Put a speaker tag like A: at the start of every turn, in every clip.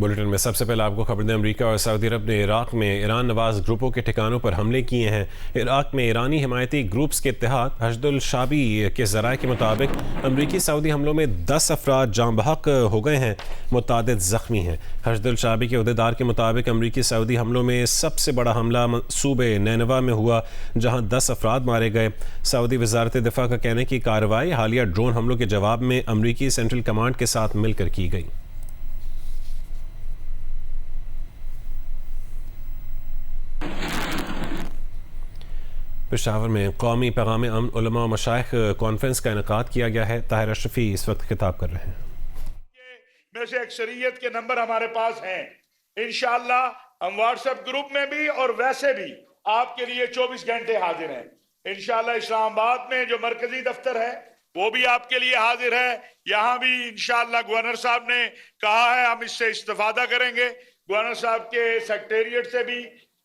A: Bulletin میں سب سے پہلے آپ کو خبر دیں، امریکہ اور سعودی عرب نے عراق میں ایران نواز گروپوں کے ٹھکانوں پر حملے کیے ہیں۔ عراق میں ایرانی حمایتی گروپس کے اتحاد حشد الشعبی کے ذرائع کے مطابق امریکی سعودی حملوں میں 10 افراد جاں بحق ہو گئے ہیں، متعدد زخمی ہیں۔ حشد الشعبی کے عہدیدار کے مطابق امریکی سعودی حملوں میں سب سے بڑا حملہ صوبے نینوا میں ہوا، جہاں 10 افراد مارے گئے۔ سعودی وزارت دفاع کا کہنا ہے کہ کارروائی حالیہ ڈرون حملوں کے جواب میں امریکی سینٹرل کمانڈ کے ساتھ مل کر کی گئی۔ پشاور میں قومی پیغام امن علماء و مشائخ کانفرنس کا انعقاد کیا گیا ہے۔ طاہر اشرفی اس وقت خطاب کر رہے ہیں۔
B: میں سے اکثریت کے نمبر ہمارے پاس ہیں، انشاءاللہ ہم واٹس ایپ گروپ میں بھی اور ویسے بھی آپ کے لیے 24 گھنٹے حاضر ہیں۔ انشاءاللہ اسلام آباد میں جو مرکزی دفتر ہے وہ بھی آپ کے لیے حاضر ہے، یہاں بھی انشاءاللہ گورنر صاحب نے کہا ہے ہم اس سے استفادہ کریں گے۔ گورنر صاحب کے سیکریٹریٹ سے بھی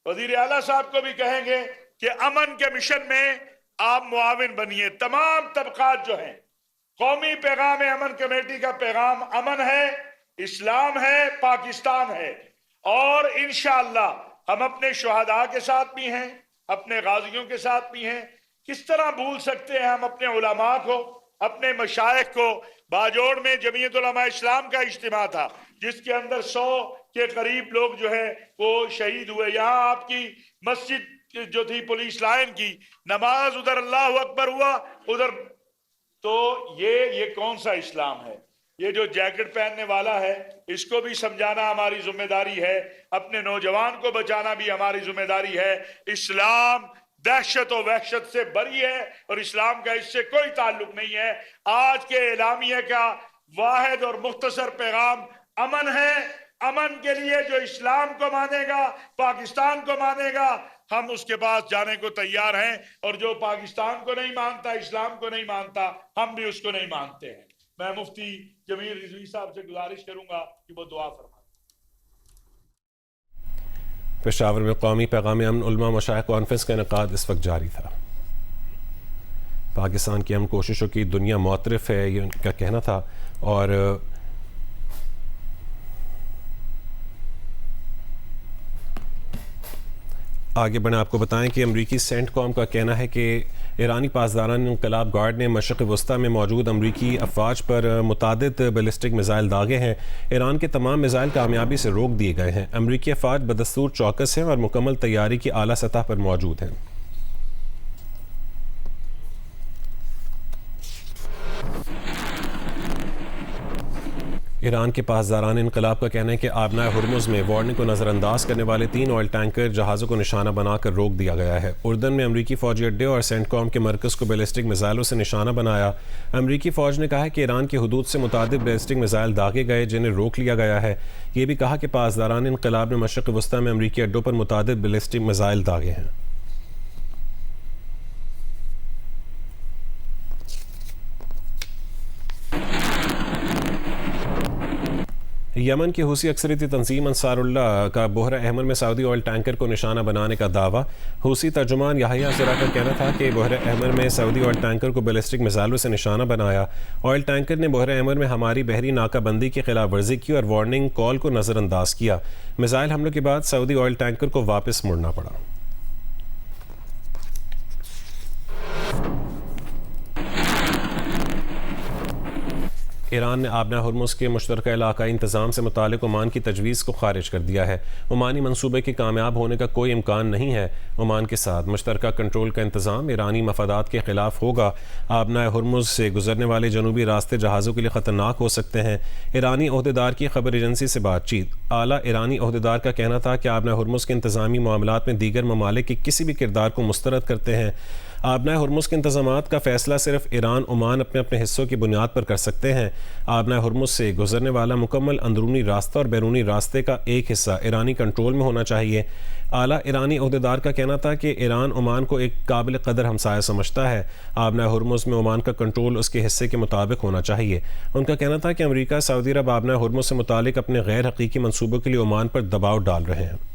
B: وزیر اعلیٰ صاحب کو بھی کہیں گے کہ امن کے مشن میں آپ معاون بنیے۔ تمام طبقات جو ہیں، قومی پیغام امن کمیٹی کا پیغام امن ہے، اسلام ہے، پاکستان ہے، اور انشاءاللہ ہم اپنے شہداء کے ساتھ بھی ہیں، اپنے غازیوں کے ساتھ بھی ہیں۔ کس طرح بھول سکتے ہیں ہم اپنے علماء کو، اپنے مشائخ کو۔ باجوڑ میں جمعیت علماء اسلام کا اجتماع تھا جس کے اندر 100 کے قریب لوگ جو ہے وہ شہید ہوئے۔ یہاں آپ کی مسجد جو تھی پولیس لائن کی نماز، ادھر اللہ اکبر ہوا، ادھر تو یہ کون سا اسلام ہے؟ یہ جو جیکٹ پہننے والا ہے اس کو بھی سمجھانا ہماری ذمہ داری ہے، اپنے نوجوان کو بچانا بھی ہماری ذمہ داری ہے۔ اسلام دہشت و وحشت سے بری ہے اور اسلام کا اس سے کوئی تعلق نہیں ہے۔ آج کے اعلامیہ کا واحد اور مختصر پیغام امن ہے۔ امن کے لیے جو اسلام کو مانے گا، پاکستان کو مانے گا، ہم اس کے پاس جانے کو تیار ہیں، اور جو پاکستان کو نہیں مانتا، اسلام کو نہیں مانتا، ہم بھی اس کو نہیں مانتے ہیں۔ میں مفتی جمیل رضوی صاحب سے گزارش کروں گا کہ وہ دعا فرمائیں۔
A: پشاور میں قومی پیغام امن علماء و مشائخ کانفرنس کا انعقاد اس وقت جاری تھا۔ پاکستان کی امن کوششوں کی دنیا معترف ہے، یہ ان کا کہنا تھا۔ اور آگے بڑھیں، آپ کو بتائیں کہ امریکی سینٹ کام کا کہنا ہے کہ ایرانی پاسداران انقلاب گارڈ نے مشرق وسطی میں موجود امریکی افواج پر متعدد بیلسٹک میزائل داغے ہیں۔ ایران کے تمام میزائل کامیابی سے روک دیے گئے ہیں۔ امریکی افواج بدستور چوکس ہیں اور مکمل تیاری کی اعلیٰ سطح پر موجود ہیں۔ ایران کے پاسداران انقلاب کا کہنا ہے کہ آبنائے ہرمز میں وارننگ کو نظر انداز کرنے والے 3 آئل ٹینکر جہازوں کو نشانہ بنا کر روک دیا گیا ہے۔ اردن میں امریکی فوجی اڈے اور سینٹ کام کے مرکز کو بیلسٹک میزائلوں سے نشانہ بنایا۔ امریکی فوج نے کہا ہے کہ ایران کی حدود سے متعدد بیلسٹک میزائل داغے گئے جنہیں روک لیا گیا ہے۔ یہ بھی کہا کہ پاسداران انقلاب نے مشرق وسطی میں امریکی اڈوں پر متعدد بیلسٹک میزائل داغے ہیں۔ یمن کی حوثی اکثریتی تنظیم انصار اللہ کا بحیرہ احمر میں سعودی آئل ٹینکر کو نشانہ بنانے کا دعویٰ۔ حوثی ترجمان یحییٰ سرا کا کہنا تھا کہ بحیرہ احمر میں سعودی آئل ٹینکر کو بیلسٹک میزائلوں سے نشانہ بنایا۔ آئل ٹینکر نے بحیرہ احمر میں ہماری بحری ناکہ بندی کی خلاف ورزی کی اور وارننگ کال کو نظر انداز کیا۔ میزائل حملوں کے بعد سعودی آئل ٹینکر کو واپس مڑنا پڑا۔ ایران نے آبنائے ہرمز کے مشترکہ علاقائی انتظام سے متعلق عمان کی تجویز کو خارج کر دیا ہے۔ عمانی منصوبے کے کامیاب ہونے کا کوئی امکان نہیں ہے۔ عمان کے ساتھ مشترکہ کنٹرول کا انتظام ایرانی مفادات کے خلاف ہوگا۔ آبنائے ہرمز سے گزرنے والے جنوبی راستے جہازوں کے لیے خطرناک ہو سکتے ہیں۔ ایرانی عہدیدار کی خبر ایجنسی سے بات چیت۔ اعلیٰ ایرانی عہدیدار کا کہنا تھا کہ آبنائے ہرمز کے انتظامی معاملات میں دیگر ممالک کے کسی بھی کردار کو مسترد کرتے ہیں۔ آبنائے ہرمز کے انتظامات کا فیصلہ صرف ایران عمان اپنے حصوں کی بنیاد پر کر سکتے ہیں۔ آبنائے ہرمز سے گزرنے والا مکمل اندرونی راستہ اور بیرونی راستے کا ایک حصہ ایرانی کنٹرول میں ہونا چاہیے۔ اعلیٰ ایرانی عہدیدار کا کہنا تھا کہ ایران عمان کو ایک قابل قدر ہمسایہ سمجھتا ہے۔ آبنائے ہرمز میں عمان کا کنٹرول اس کے حصے کے مطابق ہونا چاہیے۔ ان کا کہنا تھا کہ امریکہ سعودی عرب آبنائے ہرمز سے متعلق اپنے غیر حقیقی منصوبوں کے لیے عمان پر دباؤ ڈال رہے ہیں۔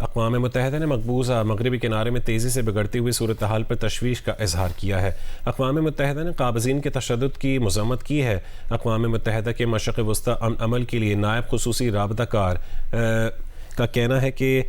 A: اقوام متحدہ نے مقبوضہ مغربی کنارے میں تیزی سے بگڑتی ہوئی صورتحال پر تشویش کا اظہار کیا ہے۔ اقوام متحدہ نے قابضین کے تشدد کی مذمت کی ہے۔ اقوام متحدہ کے مشرق وسطی عمل کے لیے نائب خصوصی رابطہ کار کا کہنا ہے کہ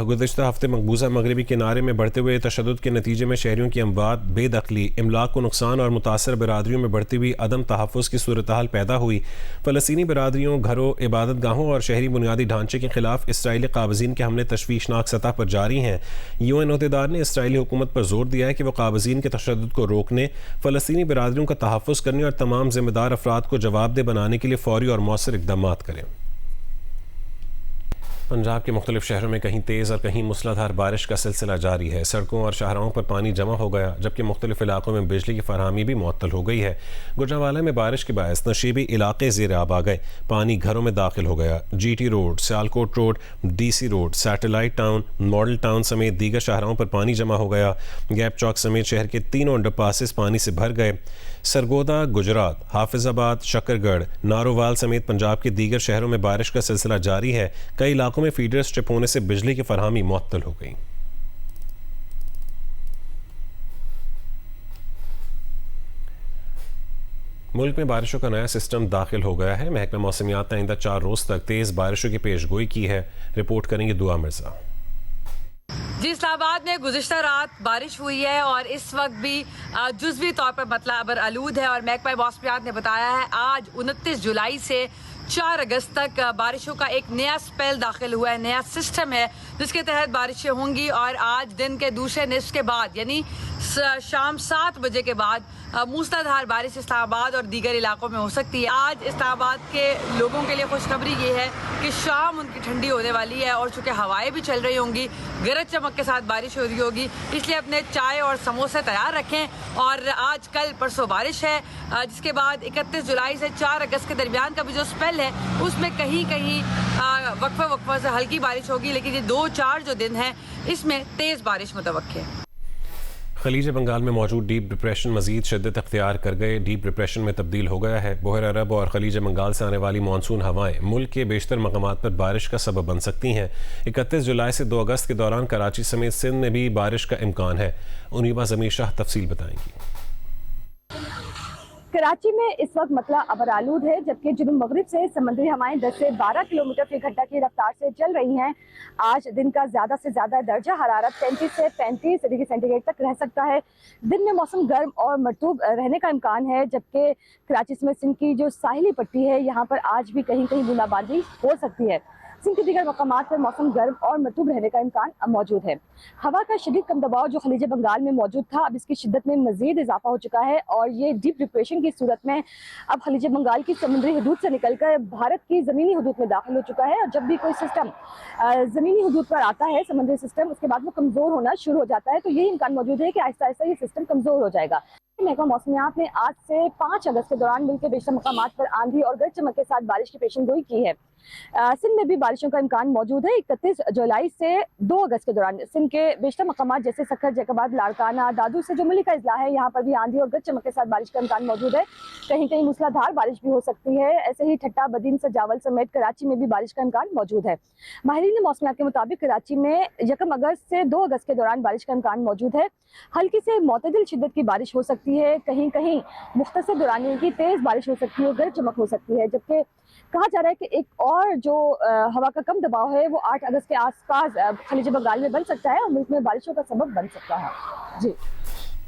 A: گزشتہ ہفتے مقبوضہ مغربی کنارے میں بڑھتے ہوئے تشدد کے نتیجے میں شہریوں کی اموات، بے دخلی، املاک کو نقصان اور متاثر برادریوں میں بڑھتی ہوئی عدم تحفظ کی صورتحال پیدا ہوئی۔ فلسطینی برادریوں، گھروں، عبادت گاہوں اور شہری بنیادی ڈھانچے کے خلاف اسرائیلی قابضین کے حملے تشویشناک سطح پر جاری ہیں۔ UN عہدیدار نے اسرائیلی حکومت پر زور دیا ہے کہ وہ قابضین کے تشدد کو روکنے، فلسطینی برادریوں کا تحفظ کرنے اور تمام ذمہ دار افراد کو جواب دہ بنانے کے لیے فوری اور مؤثر اقدامات کریں۔ پنجاب کے مختلف شہروں میں کہیں تیز اور کہیں موسلا دھار بارش کا سلسلہ جاری ہے۔ سڑکوں اور شاہراہوں پر پانی جمع ہو گیا، جبکہ مختلف علاقوں میں بجلی کی فراہمی بھی معطل ہو گئی ہے۔ گوجرانوالہ میں بارش کے باعث نشیبی علاقے زیر آب آ گئے، پانی گھروں میں داخل ہو گیا۔ GT road, Sialkot road, DC road, satellite town, model town سمیت دیگر شاہراہوں پر پانی جمع ہو گیا۔ گیپ چوک سمیت شہر کے تینوں انڈر پاسز پانی سے بھر گئے۔ سرگودا، گجرات، حافظ آباد، شکر گڑھ، نارووال سمیت پنجاب کے دیگر شہروں میں بارش کا سلسلہ جاری ہے۔ کئی علاقوں میں فیڈرز ٹرپ ہونے سے بجلی کی فراہمی معطل ہو گئی۔ ملک میں بارشوں کا نیا سسٹم داخل ہو گیا ہے۔ محکمہ موسمیات نے آئندہ 4 روز تک تیز بارشوں کی پیش گوئی کی ہے۔ رپورٹ کریں گے دعا مرزا۔
C: جی، اسلام آباد میں گزشتہ رات بارش ہوئی ہے اور اس وقت بھی جزوی طور پر مطلع ابر آلود ہے، اور محکمہ موسمیات نے بتایا ہے آج 29 جولائی سے 4 اگست تک بارشوں کا ایک نیا سپیل داخل ہوا ہے، نیا سسٹم ہے جس کے تحت بارشیں ہوں گی، اور آج دن کے دوسرے نصف کے بعد یعنی شام 7 بجے کے بعد موسلا دھار بارش اسلام آباد اور دیگر علاقوں میں ہو سکتی ہے۔ آج اسلام آباد کے لوگوں کے لیے خوشخبری یہ ہے کہ شام ان کی ٹھنڈی ہونے والی ہے، اور چونکہ ہوائیں بھی چل رہی ہوں گی، گرج چمک کے ساتھ بارش ہو رہی ہوگی، اس لیے اپنے چائے اور سموسے تیار رکھیں۔ اور آج کل پرسوں بارش ہے، جس کے بعد 31 جولائی سے 4 اگست کے درمیان کا بھی جو سپیل ہے اس میں کہیں کہیں وقفہ سے ہلکی بارش ہوگی، لیکن یہ 2-4 جو دن ہیں اس میں تیز بارش متوقع ہے۔
A: خلیج بنگال میں موجود ڈیپ ڈپریشن مزید شدت اختیار کر گئے، ڈیپ ڈپریشن میں تبدیل ہو گیا ہے۔ بحیرہ عرب اور خلیج بنگال سے آنے والی مانسون ہوائیں ملک کے بیشتر مقامات پر بارش کا سبب بن سکتی ہیں۔ 31 جولائی سے 2 اگست کے دوران کراچی سمیت سندھ میں بھی بارش کا امکان ہے۔ انیبا ضمیر شاہ تفصیل بتائیں گی۔
D: کراچی میں اس وقت مطلع ابر آلود ہے، جبکہ جنوب مغرب سے سمندری ہوائیں 10 سے 12 کلومیٹر فی گھنٹہ کی رفتار سے چل رہی ہیں۔ آج دن کا زیادہ سے زیادہ درجہ حرارت 33 سے 35 ڈگری سینٹی گریڈ تک رہ سکتا ہے۔ دن میں موسم گرم اور مرطوب رہنے کا امکان ہے، جبکہ کراچی سمیت سندھ کی جو ساحلی پٹی ہے یہاں پر آج بھی کہیں کہیں بوندا باندی ہو سکتی ہے۔ سندھ کے دیگر مقامات پر موسم گرم اور مرطوب رہنے کا امکان موجود ہے۔ ہوا کا شدید کم دباؤ جو خلیج بنگال میں موجود تھا اب اس کی شدت میں مزید اضافہ ہو چکا ہے، اور یہ ڈیپ ڈپریشن کی صورت میں اب خلیج بنگال کی سمندری حدود سے نکل کر بھارت کی زمینی حدود میں داخل ہو چکا ہے، اور جب بھی کوئی سسٹم زمینی حدود پر آتا ہے، سمندری سسٹم، اس کے بعد وہ کمزور ہونا شروع ہو جاتا ہے، تو یہی امکان موجود ہے کہ آہستہ آہستہ یہ سسٹم کمزور ہو جائے گا۔ محکمہ موسمیات نے آج سے 5 اگست کے دوران ملک کے بیشتر مقامات پر آندھی اور گرج چمک کے ساتھ بارش کی پیشن گوئی کی ہے۔ سندھ میں بھی بارشوں کا امکان موجود ہے۔ 31 جولائی سے 2 اگست کے دوران سندھ کے بیشتر مقامات جیسے سکھر، جیکاباد، لاڑکانہ، دادو سے جو ملک کا اضلاع ہے یہاں پر بھی آندھی اور گرج چمک کے ساتھ بارش کا امکان موجود ہے۔ کہیں کہیں موسلا دھار بارش بھی ہو سکتی ہے۔ ایسے ہی ٹھٹا، بدین، سجاول سمیت کراچی میں بھی بارش کا امکان موجود ہے۔ ماہرین موسمیات کے مطابق کراچی میں 1 اگست سے 2 اگست کے دوران بارش کا امکان موجود ہے۔ ہلکی سے معتدل شدت کی بارش ہو سکتی ہے، کہیں کہیں مختصر دورانیے کی تیز بارش ہو سکتی ہے، گرج چمک ہو سکتی ہے، جبکہ کہا جا رہا ہے کہ ایک اور جو ہوا کا کم دباؤ ہے وہ 8 اگست کے آس پاس خلیج بنگال میں بن سکتا ہے اور ملک میں بارشوں کا سبب بن سکتا ہے۔ جی،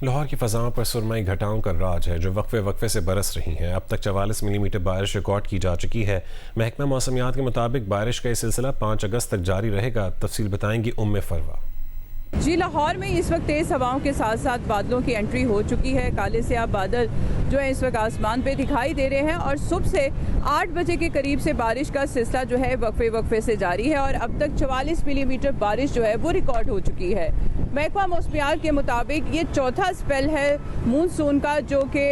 A: لاہور کی فضاؤں پر سرمائی گھٹاؤں کا راج ہے جو وقفے وقفے سے برس رہی ہیں۔ اب تک 44 ملی میٹر بارش ریکارڈ کی جا چکی ہے۔ محکمہ موسمیات کے مطابق بارش کا یہ سلسلہ 5 اگست تک جاری رہے گا۔ تفصیل بتائیں گی فروا۔
E: جی، لاہور میں اس وقت تیز ہواؤں کے ساتھ ساتھ بادلوں کی انٹری ہو چکی ہے۔ کالے سیاہ بادل جو ہے اس وقت آسمان پہ دکھائی دے رہے ہیں، اور صبح سے 8 بجے کے قریب سے بارش کا سلسلہ جو ہے وقفے وقفے سے جاری ہے، اور اب تک 44 ملی میٹر بارش جو ہے وہ ریکارڈ ہو چکی ہے۔ محکمہ موسمیات کے مطابق یہ چوتھا سپیل ہے مونسون کا، جو کہ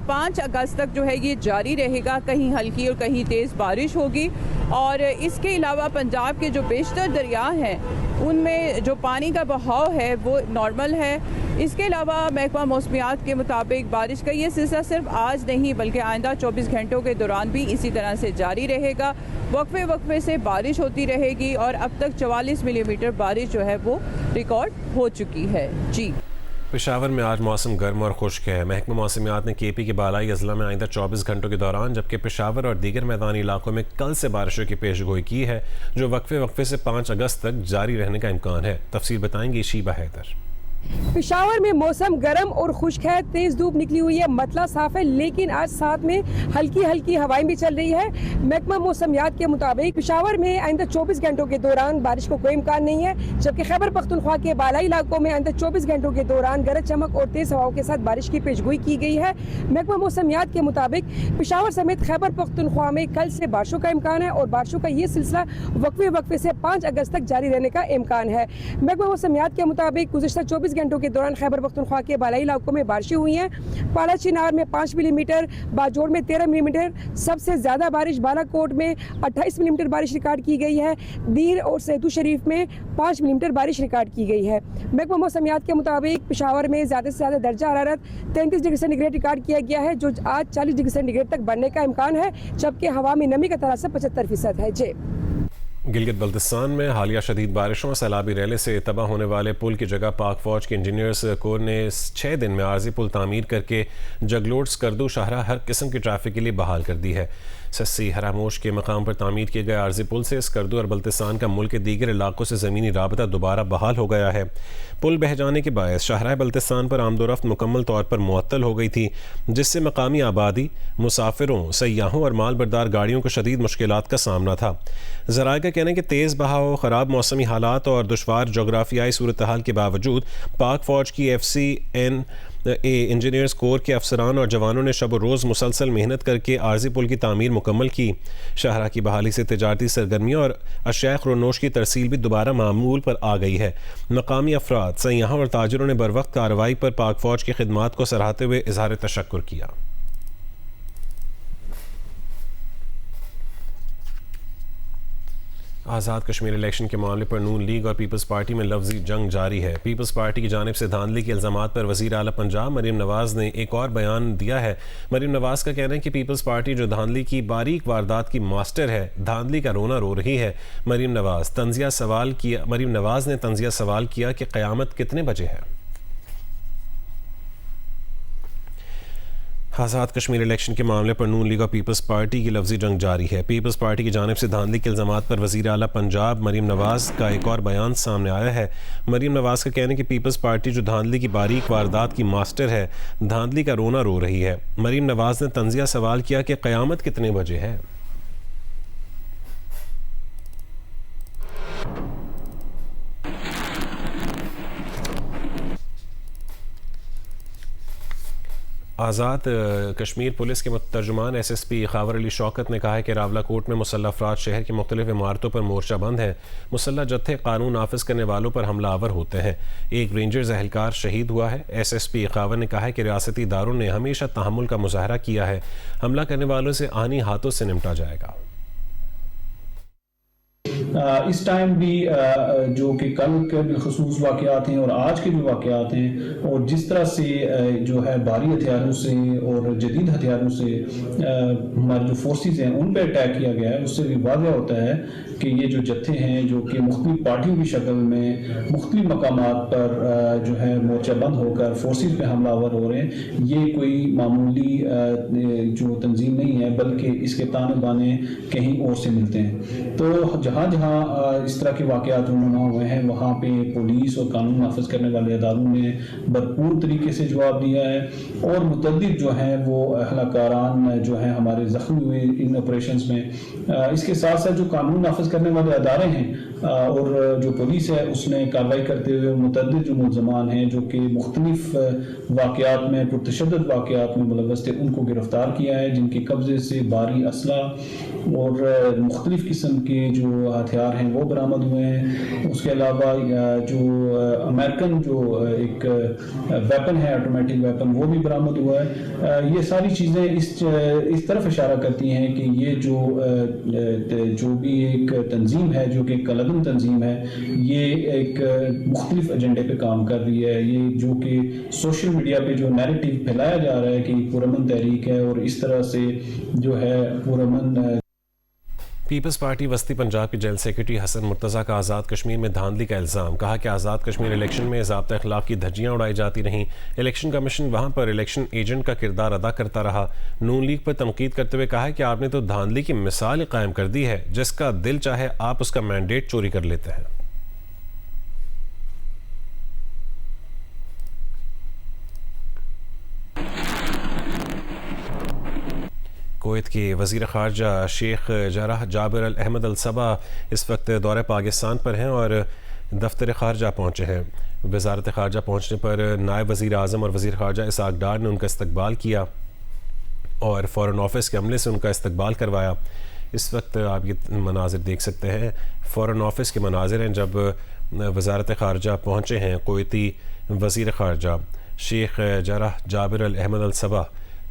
E: 5 اگست تک جو ہے یہ جاری رہے گا۔ کہیں ہلکی اور کہیں تیز بارش ہوگی، اور اس کے علاوہ پنجاب کے جو بیشتر دریا ہیں ان میں جو پانی کا بہاؤ ہے وہ نارمل ہے۔ اس کے علاوہ محکمہ موسمیات کے مطابق بارش کا یہ سلسلہ صرف آج نہیں بلکہ آئندہ 24 گھنٹوں کے دوران بھی اسی طرح سے جاری رہے گا۔ وقفے وقفے سے بارش ہوتی رہے گی اور اب تک 44 ملی میٹر بارش جو ہے وہ ریکارڈ ہو چکی ہے۔ جی
A: پشاور میں آج موسم گرم اور خشک ہے۔ محکمہ موسمیات نے کے پی کے بالائی اضلاع میں آئندہ 24 گھنٹوں کے دوران جبکہ پشاور اور دیگر میدانی علاقوں میں کل سے بارشوں کی پیش گوئی کی ہے جو وقفے وقفے سے 5 اگست تک جاری رہنے کا امکان ہے۔ تفصیل بتائیں گی شیبہ حیدر۔
F: پشاور میں موسم گرم اور خشک ہے، تیز دھوپ نکلی ہوئی ہے، مطلع صاف ہے، لیکن آج ساتھ میں ہلکی ہلکی ہوائیں بھی چل رہی ہے۔ محکمہ موسمیات کے مطابق پشاور میں آئندہ 24 گھنٹوں کے دوران بارش کو کوئی امکان نہیں ہے، جبکہ خیبر پختونخوا کے بالائی علاقوں میں آئندہ 24 گھنٹوں کے دوران گرج چمک اور تیز ہواؤں کے ساتھ بارش کی پیشگوئی کی گئی ہے۔ محکمہ موسمیات کے مطابق پشاور سمیت خیبر پختونخوا میں کل سے بارشوں کا امکان ہے اور بارشوں کا یہ سلسلہ وقفے وقفے سے 5 اگست تک جاری رہنے کا امکان ہے۔ محکمہ موسمیات کے مطابق گزشتہ 24 گھنٹوں کے دوران خیبر پختونخوا کے بالائی علاقوں میں بارشیں ہوئی ہیں۔ پاڑا چنار میں 5 ملی میٹر، باجوڑ میں 13 ملی میٹر، سب سے زیادہ بارش بالا کوٹ میں 28 ملی میٹر بارش ریکارڈ کی گئی ہے۔ دیر اور سیتو شریف میں 5 ملی میٹر بارش ریکارڈ کی گئی ہے۔ محکمہ موسمیات کے مطابق پشاور میں زیادہ سے زیادہ درجہ حرارت 33 ڈگری سینٹی گریڈ ریکارڈ کیا گیا ہے جو آج 40 ڈگری سینٹی گریڈ تک بڑھنے کا امکان ہے، جبکہ ہوا میں نمی کا تناسب 75% ہے۔ جی
A: گلگت بلتستان میں حالیہ شدید بارشوں اور سیلابی ریلے سے تباہ ہونے والے پل کی جگہ پاک فوج کے انجینئرز کور نے 6 دن میں عارضی پل تعمیر کر کے جگلوڈ سکردو شاہراہ ہر قسم کی ٹریفک کے لیے بحال کر دی ہے۔ سسی ہراموش کے مقام پر تعمیر کیے گئے عارضی پل سے سکردو اور بلتستان کا ملک کے دیگر علاقوں سے زمینی رابطہ دوبارہ بحال ہو گیا ہے۔ پل بہہ جانے کے باعث شاہراہ بلتستان پر آمد و رفت مکمل طور پر معطل ہو گئی تھی، جس سے مقامی آبادی، مسافروں، سیاحوں اور مال بردار گاڑیوں کو شدید مشکلات کا سامنا تھا۔ ذرائع کا کہنا ہے کہ تیز بہاؤ، خراب موسمی حالات اور دشوار جغرافیائی صورتحال کے باوجود پاک فوج کی FCN انجینئرز کور کے افسران اور جوانوں نے شب و روز مسلسل محنت کر کے عارضی پل کی تعمیر مکمل کی۔ شاہراہ کی بحالی سے تجارتی سرگرمیوں اور اشیاء خورنوش کی ترسیل بھی دوبارہ معمول پر آ گئی ہے۔ مقامی افراد، سیاحوں اور تاجروں نے بروقت کارروائی پر پاک فوج کی خدمات کو سراہتے ہوئے اظہار تشکر کیا۔ آزاد کشمیر الیکشن کے معاملے پر نون لیگ اور پیپلز پارٹی میں لفظی جنگ جاری ہے۔ پیپلز پارٹی کی جانب سے دھاندلی کے الزامات پر وزیر اعلیٰ پنجاب مریم نواز نے ایک اور بیان دیا ہے۔ مریم نواز کا کہنا ہے کہ پیپلز پارٹی جو دھاندلی کی باریک واردات کی ماسٹر ہے، دھاندلی کا رونا رو رہی ہے۔ مریم نواز نے طنزیہ سوال کیا کہ قیامت کتنے بجے ہے۔ آزاد کشمیر الیکشن کے معاملے پر نون لیگ اور پیپلز پارٹی کی لفظی جنگ جاری ہے۔ پیپلز پارٹی کی جانب سے دھاندلی کے الزامات پر وزیر اعلیٰ پنجاب مریم نواز کا ایک اور بیان سامنے آیا ہے۔ مریم نواز کا کہنا ہے کہ پیپلز پارٹی جو دھاندلی کی باریک واردات کی ماسٹر ہے، دھاندلی کا رونا رو رہی ہے۔ مریم نواز نے طنزیہ سوال کیا کہ قیامت کتنے بجے ہے۔ آزاد کشمیر پولیس کے ترجمان SSP خاور علی شوکت نے کہا ہے کہ راولہ کوٹ میں مسلح افراد شہر کی مختلف عمارتوں پر مورچہ بند ہیں۔ مسلح جتھے قانون نافذ کرنے والوں پر حملہ آور ہوتے ہیں۔ ایک رینجرز اہلکار شہید ہوا ہے۔ SSP خاور نے کہا ہے کہ ریاستی اداروں نے ہمیشہ تحمل کا مظاہرہ کیا ہے، حملہ کرنے والوں سے آہنی ہاتھوں سے نمٹا جائے گا۔
G: اس ٹائم بھی جو کہ کل کے بالخصوص واقعات ہیں اور آج کے بھی واقعات ہیں، اور جس طرح سے جو ہے بھاری ہتھیاروں سے اور جدید ہتھیاروں سے ہمارے جو فورسز ہیں ان پہ اٹیک کیا گیا ہے، اس سے بھی واضح ہوتا ہے کہ یہ جو جتھے ہیں جو کہ مختلف پارٹیوں کی شکل میں مختلف مقامات پر جو ہے مورچہ بند ہو کر فورسز پہ حملہ آور ہو رہے ہیں، یہ کوئی معمولی جو تنظیم نہیں ہے، بلکہ اس کے تانے بانے کہیں اور سے ملتے ہیں۔ تو جہاں جہاں اس طرح کے واقعات رونما ہوئے ہیں، وہاں پہ پولیس اور قانون نافذ کرنے والے اداروں نے بھرپور طریقے سے جواب دیا ہے، اور متعدد جو ہیں وہ اہلکاران جو ہیں ہمارے زخمی ہوئے ان آپریشنز میں۔ اس کے ساتھ ساتھ جو قانون نافذ کرنے والے ادارے ہیں اور جو پولیس ہے، اس نے کارروائی کرتے ہوئے متعدد جو ملزمان ہیں جو کہ مختلف واقعات میں پرتشدد واقعات میں ملوث تھے، ان کو گرفتار کیا ہے، جن کے قبضے سے بھاری اسلحہ اور مختلف قسم کے جو ہتھیار ہیں وہ برآمد ہوئے ہیں. اس کے علاوہ جو امریکن جو ایک ویپن ہے آٹومیٹک ویپن وہ بھی برآمد ہوا ہے. یہ ساری چیزیں اس طرف اشارہ کرتی ہیں کہ یہ جو بھی ایک تنظیم ہے جو کہ ایک کلگن تنظیم ہے یہ ایک مختلف ایجنڈے پہ کام کر رہی ہے. یہ جو کہ سوشل میڈیا پہ جو نیریٹو پھیلایا جا رہا ہے کہ پرامن تحریک ہے اور اس طرح سے جو ہے پرامن.
A: پیپلز پارٹی وسطی پنجاب کے جنرل سیکرٹری حسن مرتضیٰ کا آزاد کشمیر میں دھاندلی کا الزام. کہا کہ آزاد کشمیر الیکشن میں ضابطہ اخلاق کی دھجیاں اڑائی جاتی رہیں. الیکشن کمیشن وہاں پر الیکشن ایجنٹ کا کردار ادا کرتا رہا. نون لیگ پر تنقید کرتے ہوئے کہا کہ آپ نے تو دھاندلی کی مثال قائم کر دی ہے. جس کا دل چاہے آپ اس کا مینڈیٹ چوری کر لیتے ہیں. کویت کے وزیر خارجہ شیخ جرح جابر احمد الصبا اس وقت دورہ پاکستان پر ہیں اور دفتر خارجہ پہنچے ہیں. وزارت خارجہ پہنچنے پر نائب وزیر اعظم اور وزیر خارجہ اسحاق ڈار نے ان کا استقبال کیا اور فورن آفس کے عملے سے ان کا استقبال کروایا. اس وقت آپ یہ مناظر دیکھ سکتے ہیں، فورن آفس کے مناظر ہیں جب وزارت خارجہ پہنچے ہیں کویتی وزیر خارجہ شیخ جرح جابر احمد الصبا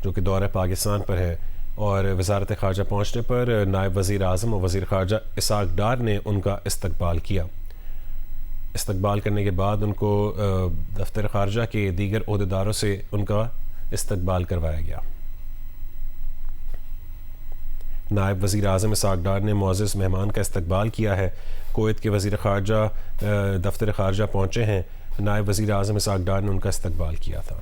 A: جو کہ دورہ پاکستان پر ہے. اور وزارت خارجہ پہنچنے پر نائب وزیر اعظم اور وزیر خارجہ اسحاق ڈار نے ان کا استقبال کیا. استقبال کرنے کے بعد ان کو دفتر خارجہ کے دیگر عہدیداروں سے ان کا استقبال کروایا گیا. نائب وزیر اعظم اسحاق ڈار نے معزز مہمان کا استقبال کیا ہے. کویت کے وزیر خارجہ دفتر خارجہ پہنچے ہیں. نائب وزیر اعظم اسحاق ڈار نے ان کا استقبال کیا تھا.